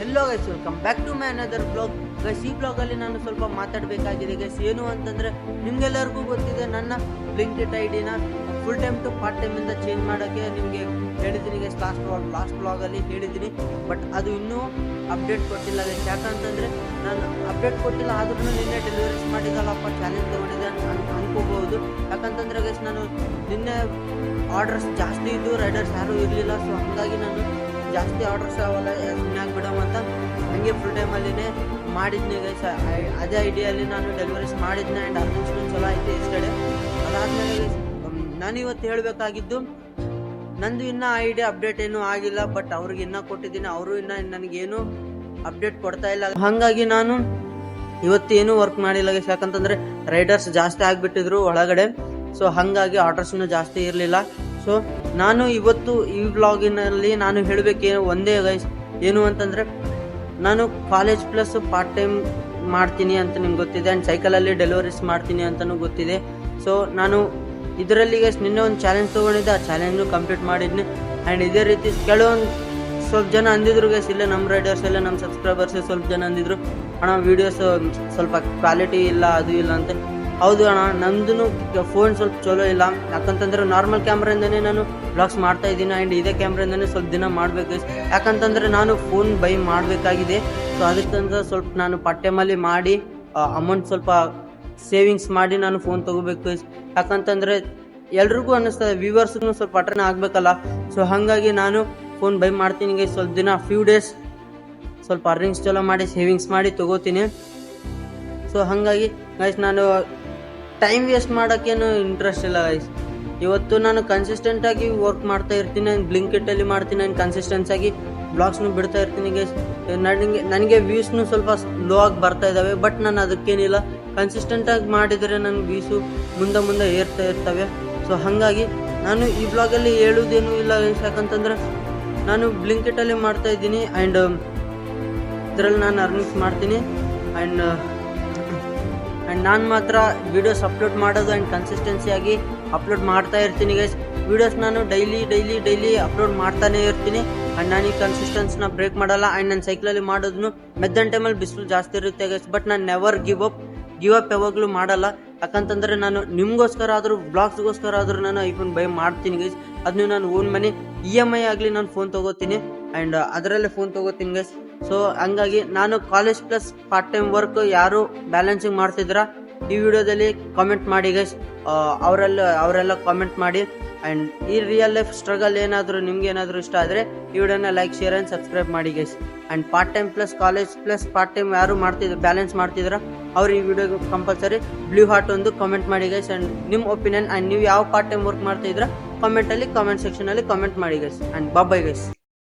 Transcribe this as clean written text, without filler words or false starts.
Hello guys, welcome back to my another blog. Guys, ಈ ಬ್ಲಾಗಲ್ಲಿ ನಾನು ಸ್ವಲ್ಪ ಮಾತಾಡಬೇಕಾಗಿದೆ ಗೈಸ್. ಏನು ಅಂತಂದರೆ ನಿಮಗೆಲ್ಲರಿಗೂ ಗೊತ್ತಿದೆ, ನನ್ನ ಬ್ಲಿಂಕಿಟ್ ಐಡಿನ ಫುಲ್ ಟೈಮ್ ಟು ಪಾರ್ಟ್ ಟೈಮಿಂದ ಚೇಂಜ್ ಮಾಡೋಕ್ಕೆ ನಿಮಗೆ ಹೇಳಿದ್ದೀನಿ ಗೈಸ್. ಲಾಸ್ಟ್ ಬ್ಲಾಗಲ್ಲಿ ಹೇಳಿದ್ದೀನಿ, ಬಟ್ ಅದು ಇನ್ನೂ ಅಪ್ಡೇಟ್ ಕೊಟ್ಟಿಲ್ಲ ಗೈಸ್. ಯಾಕಂತಂದರೆ ನಾನು ಅಪ್ಡೇಟ್ ಕೊಟ್ಟಿಲ್ಲ, ಆದ್ರೂ ನಿನ್ನೆ ಡೆಲಿವರೀಸ್ ಮಾಡಿದಲ್ಲಪ್ಪ, ಚಾಲೆಂಜ್ ತೊಗೊಂಡಿದ್ದೆ ಅನ್ಕೋಬಹುದು. ಯಾಕಂತಂದರೆ ಗೈಸ್, ನಾನು ನಿನ್ನೆ ಆರ್ಡರ್ಸ್ ಜಾಸ್ತಿ ಇದ್ದು ರೈಡರ್ಸ್ ಯಾರೂ ಇರಲಿಲ್ಲ. ಸೊ ಹಾಗಾಗಿ ನಾನು ಜಾಸ್ತಿ ಆರ್ಡರ್ಸ್ ಅವಲ್ಲ ಸುಮ್ಮನೆ ಬಿಡೋಣ ಅಂತ ಹಂಗೆ ಫುಲ್ ಟೈಮಲ್ಲಿನೇ ಮಾಡಿದ್ನಿ ಗೈಸ್. ಅದೇ ಐಡಿಯಲ್ಲಿ ನಾನು ಡೆಲಿವರೀಸ್ ಮಾಡಿದ್ನೆ ಆ್ಯಂಡ್ ಅರ್ನಿಂಗ್ಸ್ನು ಚಲೋ ಆಯಿತು ಎಸ್ಟರ್ಡೇ. ಅದಾದಮೇಲೆ ಗೈಸ್, ನಾನು ಇವತ್ತು ಹೇಳಬೇಕಾಗಿದ್ದು, ನಂದು ಇನ್ನೂ ಐಡಿಯಾ ಅಪ್ಡೇಟ್ ಏನೂ ಆಗಿಲ್ಲ, ಬಟ್ ಅವ್ರಿಗೆ ಇನ್ನೂ ಕೊಟ್ಟಿದ್ದೀನಿ. ಅವರು ಇನ್ನೂ ನನಗೇನು ಅಪ್ಡೇಟ್ ಕೊಡ್ತಾ ಇಲ್ಲ. ಹಾಗಾಗಿ ನಾನು ಇವತ್ತು ಏನೂ ವರ್ಕ್ ಮಾಡಿಲ್ಲ ಗೈಸ್. ಯಾಕಂತಂದರೆ ರೈಡರ್ಸ್ ಜಾಸ್ತಿ ಆಗಿಬಿಟ್ಟಿದ್ರು ಒಳಗಡೆ. ಸೊ ಹಾಗಾಗಿ ಆರ್ಡರ್ಸ್ನು ಜಾಸ್ತಿ ಇರಲಿಲ್ಲ. ಸೊ ನಾನು ಇವತ್ತು ಈ ವ್ಲಾಗಿನಲ್ಲಿ ನಾನು ಹೇಳಬೇಕೇನು ಒಂದೇ ಗೈಸ್, ಏನು ಅಂತಂದರೆ ನಾನು ಕಾಲೇಜ್ ಪ್ಲಸ್ ಪಾರ್ಟ್ ಟೈಮ್ ಮಾಡ್ತೀನಿ ಅಂತ ನಿಮ್ಗೆ ಗೊತ್ತಿದೆ, ಆ್ಯಂಡ್ ಸೈಕಲಲ್ಲಿ ಡೆಲಿವರೀಸ್ ಮಾಡ್ತೀನಿ ಅಂತಲೂ ಗೊತ್ತಿದೆ. ಸೊ ನಾನು ಇದರಲ್ಲಿ ಗೈಸ್ ನಿನ್ನೆ ಒಂದು ಚಾಲೆಂಜ್ ತೊಗೊಂಡಿದ್ದೆ, ಆ ಚಾಲೆಂಜ್ನು ಕಂಪ್ಲೀಟ್ ಮಾಡಿದ್ನಿ. ಆ್ಯಂಡ್ ಇದೇ ರೀತಿ ಕೆಲವೊಂದು ಸ್ವಲ್ಪ ಜನ ಅಂದಿದ್ರು ಗೈಸ್, ಇಲ್ಲೇ ನಮ್ಮ ರೈಡರ್ಸ್ ಎಲ್ಲ ನಮ್ಮ ಸಬ್ಸ್ಕ್ರೈಬರ್ಸ್ ಸ್ವಲ್ಪ ಜನ ಅಂದಿದ್ರು, ಅಣ್ಣ ವೀಡಿಯೋಸ್ ಸ್ವಲ್ಪ ಕ್ವಾಲಿಟಿ ಇಲ್ಲ, ಅದು ಇಲ್ಲ ಅಂತ. ಹೌದು ಅಣ್ಣ, ನಂದು ಫೋನ್ ಸ್ವಲ್ಪ ಚಲೋ ಇಲ್ಲ. ಯಾಕಂತಂದ್ರೆ ನಾರ್ಮಲ್ ಕ್ಯಾಮ್ರಾಯಿಂದನೇ ನಾನು ಬ್ಲಾಗ್ಸ್ ಮಾಡ್ತಾ ಇದ್ದೀನಿ, ಆ್ಯಂಡ್ ಇದೇ ಕ್ಯಾಮ್ರಾಯಿಂದನೇ ಸ್ವಲ್ಪ ದಿನ ಮಾಡಬೇಕು. ಯಾಕಂತಂದರೆ ನಾನು ಫೋನ್ ಬೈ ಮಾಡಬೇಕಾಗಿದೆ. ಸೊ ಅದಕ್ಕಂತ ಸ್ವಲ್ಪ ನಾನು ಪಾರ್ಟ್ ಟೈಮಲ್ಲಿ ಮಾಡಿ ಅಮೌಂಟ್ ಸ್ವಲ್ಪ ಸೇವಿಂಗ್ಸ್ ಮಾಡಿ ನಾನು ಫೋನ್ ತೊಗೋಬೇಕು. ಯಾಕಂತಂದರೆ ಎಲ್ರಿಗೂ ಅನ್ನಿಸ್ತದೆ, ವ್ಯೂವರ್ಸ್ಗೂ ಸ್ವಲ್ಪ ಅಟರ್ನ್ ಆಗಬೇಕಲ್ಲ. ಸೊ ಹಾಗಾಗಿ ನಾನು ಫೋನ್ ಬೈ ಮಾಡ್ತೀನಿ ಗೈಸ್. ಸ್ವಲ್ಪ ದಿನ ಫ್ಯೂ ಡೇಸ್ ಸ್ವಲ್ಪ ಅರ್ನಿಂಗ್ಸ್ ಚಲೋ ಮಾಡಿ ಸೇವಿಂಗ್ಸ್ ಮಾಡಿ ತೊಗೋತೀನಿ. ಸೊ ಹಾಗಾಗಿ ಗೈಸ್, ನಾನು ಟೈಮ್ ವೇಸ್ಟ್ ಮಾಡೋಕ್ಕೇನು ಇಂಟ್ರೆಸ್ಟ್ ಇಲ್ಲ ಗೈಸ್. ಇವತ್ತು ನಾನು ಕನ್ಸಿಸ್ಟೆಂಟಾಗಿ ವರ್ಕ್ ಮಾಡ್ತಾ ಇರ್ತೀನಿ, ಬ್ಲಿಂಕಿಟಲ್ಲಿ ಮಾಡ್ತೀನಿ, ಆ್ಯಂಡ್ ಕನ್ಸಿಸ್ಟೆನ್ಸಾಗಿ ಬ್ಲಾಗ್ಸ್ನು ಬಿಡ್ತಾ ಇರ್ತೀನಿ ಗೈಸ್. ನನಗೆ ವ್ಯೂಸ್ನು ಸ್ವಲ್ಪ ಲೋ ಆಗಿ ಬರ್ತಾ ಇದ್ದಾವೆ, ಬಟ್ ನಾನು ಅದಕ್ಕೇನಿಲ್ಲ, ಕನ್ಸಿಸ್ಟೆಂಟಾಗಿ ಮಾಡಿದರೆ ನನ್ನ ವ್ಯೂಸು ಮುಂದೆ ಏರ್ತಾ ಇರ್ತವೆ. ಸೊ ಹಾಗಾಗಿ ನಾನು ಈ ಬ್ಲಾಗಲ್ಲಿ ಹೇಳೋದೇನೂ ಇಲ್ಲ ಗೈಸ್. ಯಾಕಂತಂದರೆ ನಾನು ಬ್ಲಿಂಕಿಟಲ್ಲಿ ಮಾಡ್ತಾ ಇದ್ದೀನಿ, ಆ್ಯಂಡ್ ಇದರಲ್ಲಿ ನಾನು ಅರ್ನಿಂಗ್ಸ್ ಮಾಡ್ತೀನಿ. ಆ್ಯಂಡ್ ನಾನು ಮಾತ್ರ ವೀಡಿಯೋಸ್ ಅಪ್ಲೋಡ್ ಮಾಡೋದು ಆ್ಯಂಡ್ ಕನ್ಸಿಸ್ಟೆನ್ಸಿಯಾಗಿ ಅಪ್ಲೋಡ್ ಮಾಡ್ತಾ ಇರ್ತೀನಿ ಗೈಸ್. ವೀಡಿಯೋಸ್ ನಾನು ಡೈಲಿ ಅಪ್ಲೋಡ್ ಮಾಡ್ತಾನೆ ಇರ್ತೀನಿ. ಆ್ಯಂಡ್ ನಾನು ಈ ಕನ್ಸಿಸ್ಟೆನ್ಸ್ನ ಬ್ರೇಕ್ ಮಾಡಲ್ಲ. ಆ್ಯಂಡ್ ನಾನು ಸೈಕಲಲ್ಲಿ ಮಾಡೋದನ್ನು ಮಧ್ಯಾಹ್ನ ಟೈಮಲ್ಲಿ ಬಿಸಿಲು ಜಾಸ್ತಿ ಇರುತ್ತೆ ಗೈಸ್, ಬಟ್ ನಾನು ನೆವರ್ ಗಿವ್ ಅಪ್ ಯಾವಾಗಲೂ ಮಾಡಲ್ಲ. ಯಾಕಂತಂದರೆ ನಾನು ನಿಮಗೋಸ್ಕರ ಆದರೂ ಬ್ಲಾಗ್ಸ್ಗೋಸ್ಕರ ಆದರೂ ನಾನು ಐಫೋನ್ ಬೈ ಮಾಡ್ತೀನಿ ಗೈಸ್. ಅದನ್ನು ನಾನು ಓನ್ ಮನಿ EMI ಆಗಲಿ ನಾನು ಫೋನ್ ತೊಗೋತೀನಿ, ಆ್ಯಂಡ್ ಅದರಲ್ಲೇ ಫೋನ್ ತೊಗೋತೀನಿ ಗೈಸ್. ಸೊ ಹಂಗಾಗಿ ನಾನು college plus part time work ಯಾರು ಬ್ಯಾಲೆನ್ಸಿಂಗ್ ಮಾಡ್ತಿದ್ದೀರಾ ಈ ವಿಡಿಯೋದಲ್ಲಿ ಕಾಮೆಂಟ್ ಮಾಡಿ ಗೈಸ್. ಅವರೆಲ್ಲ ಕಾಮೆಂಟ್ ಮಾಡಿ. ಆ್ಯಂಡ್ ಈ ರಿಯಲ್ ಲೈಫ್ ಸ್ಟ್ರಗಲ್ ಏನಾದರೂ ನಿಮ್ಗೆ ಏನಾದರೂ ಇಷ್ಟ ಆದರೆ ಈ ವಿಡಿಯೋನ ಲೈಕ್, ಶೇರ್ ಆ್ಯಂಡ್ ಸಬ್ಸ್ಕ್ರೈಬ್ ಮಾಡಿ guys. And part time plus college plus part time ಯಾರು ಬ್ಯಾಲೆನ್ಸ್ ಮಾಡ್ತಿದ್ದೀರಾ ಅವ್ರು ಈ ವಿಡಿಯೋಗೆ ಕಂಪಲ್ಸರಿ ಬ್ಲೂ ಹಾರ್ಟ್ ಒಂದು ಕಾಮೆಂಟ್ ಮಾಡಿ ಗೈಸ್. ಆ್ಯಂಡ್ ನಿಮ್ಮ ಒಪಿನಿಯನ್ ಆ್ಯಂಡ್ ನೀವು ಯಾವ ಪಾರ್ಟ್ ಟೈಮ್ ವರ್ಕ್ ಮಾಡ್ತಿದ್ದೀರಾ ಕಾಮೆಂಟ್ ಸೆಕ್ಷನಲ್ಲಿ ಕಾಮೆಂಟ್ ಮಾಡಿ ಗೈಸ್. And bye guys.